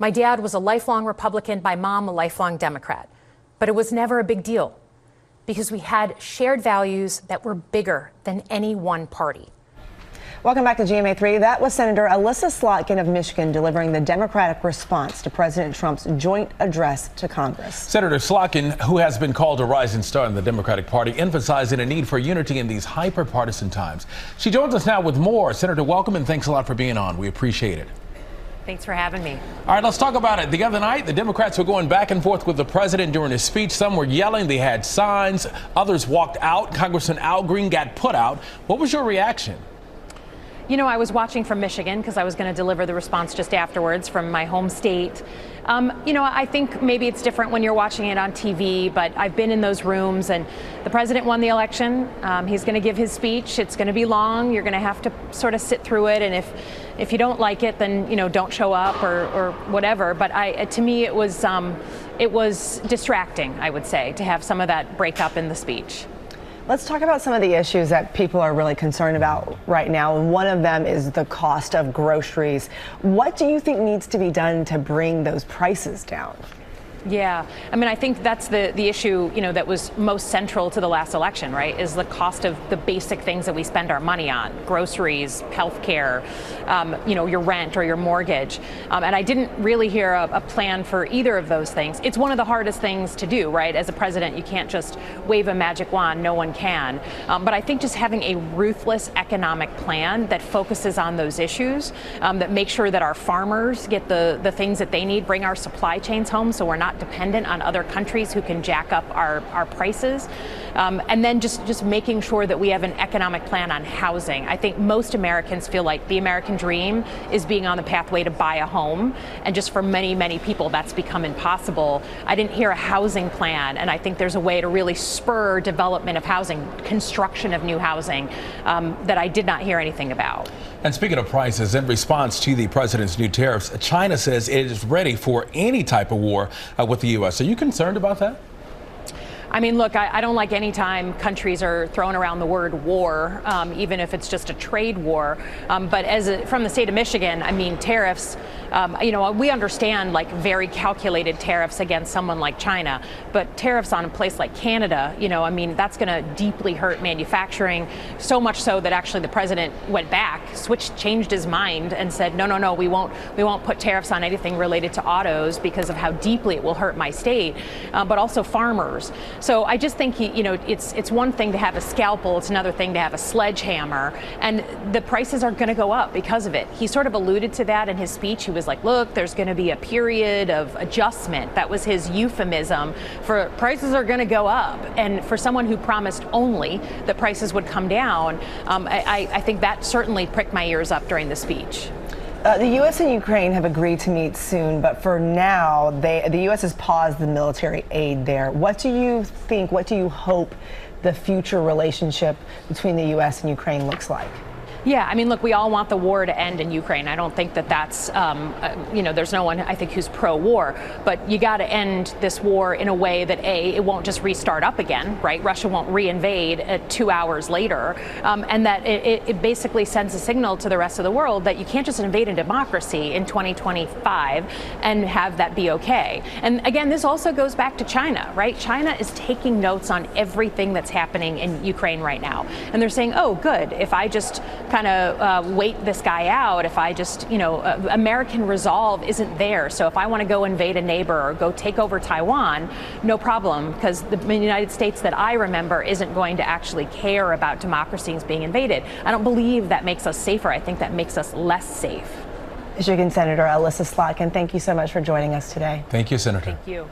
My dad was a lifelong Republican, my mom a lifelong Democrat. But it was never a big deal because we had shared values that were bigger than any one party. Welcome back to GMA3. That was Senator Elissa Slotkin of Michigan delivering the Democratic response to President Trump's joint address to Congress. Senator Slotkin, who has been called a rising star in the Democratic Party, emphasizing a need for unity in these hyper-partisan times. She joins us now with more. Senator, welcome and thanks a lot for being on. We appreciate it. Thanks for having me. All right, let's talk about it. The other night, the Democrats were going back and forth with the president during his speech. Some were yelling. They had signs. Others walked out. Congressman Al Green got put out. What was your reaction? You know, I was watching from Michigan because I was going to deliver the response just afterwards from my home state. You know, I think maybe it's different when you're watching it on TV, but I've been in those rooms and the president won the election. He's going to give his speech. It's going to be long. You're going to have to sort of sit through it. And if you don't like it, then, you know, don't show up or whatever. But to me, it was distracting, I would say, to have some of that breakup in the speech. Let's talk about some of the issues that people are really concerned about right now. And one of them is the cost of groceries. What do you think needs to be done to bring those prices down? Yeah, I mean, I think that's the issue, you know, that was most central to the last election, right, is the cost of the basic things that we spend our money on, groceries, healthcare, you know, your rent or your mortgage. And I didn't really hear a plan for either of those things. It's one of the hardest things to do, right? As a president, you can't just wave a magic wand. No one can. But I think just having a ruthless economic plan that focuses on those issues, that makes sure that our farmers get the things that they need, bring our supply chains home so we're not dependent on other countries who can jack up our prices, and then just making sure that we have an economic plan on housing. I think most Americans feel like the American dream is being on the pathway to buy a home, and just for many, many people that's become impossible. I didn't hear a housing plan, and I think there's a way to really spur development of housing, construction of new housing, that I did not hear anything about. And speaking of prices, in response to the president's new tariffs, China says it is ready for any type of war with the U.S. Are you concerned about that? I mean, look, I don't like any time countries are throwing around the word war, even if it's just a trade war. But from the state of Michigan, I mean, tariffs, you know, we understand like very calculated tariffs against someone like China, but tariffs on a place like Canada, you know, I mean, that's going to deeply hurt manufacturing, so much so that actually the president went back, changed his mind and said, no, we won't put tariffs on anything related to autos because of how deeply it will hurt my state, but also farmers. So I just think you know, it's one thing to have a scalpel, it's another thing to have a sledgehammer, and the prices are going to go up because of it. He sort of alluded to that in his speech. He was like, look, there's going to be a period of adjustment. That was his euphemism for prices are going to go up. And for someone who promised only that prices would come down, I think that certainly pricked my ears up during the speech. The U.S. and Ukraine have agreed to meet soon, but for now, the U.S. has paused the military aid there. What do you think, what do you hope the future relationship between the U.S. and Ukraine looks like? Yeah, I mean, look, we all want the war to end in Ukraine. I don't think that's, you know, there's no one, I think, who's pro-war. But you got to end this war in a way that, A, it won't just restart up again, right? Russia won't reinvade 2 hours later. And that it basically sends a signal to the rest of the world that you can't just invade a democracy in 2025 and have that be okay. And again, this also goes back to China, right? China is taking notes on everything that's happening in Ukraine right now. And they're saying, oh, good, if I just kind of wait this guy out, if I just, you know, American resolve isn't there. So if I want to go invade a neighbor or go take over Taiwan, no problem, because the United States that I remember isn't going to actually care about democracies being invaded. I don't believe that makes us safer. I think that makes us less safe. Michigan Senator Elissa Slotkin, thank you so much for joining us today. Thank you, Senator. Thank you.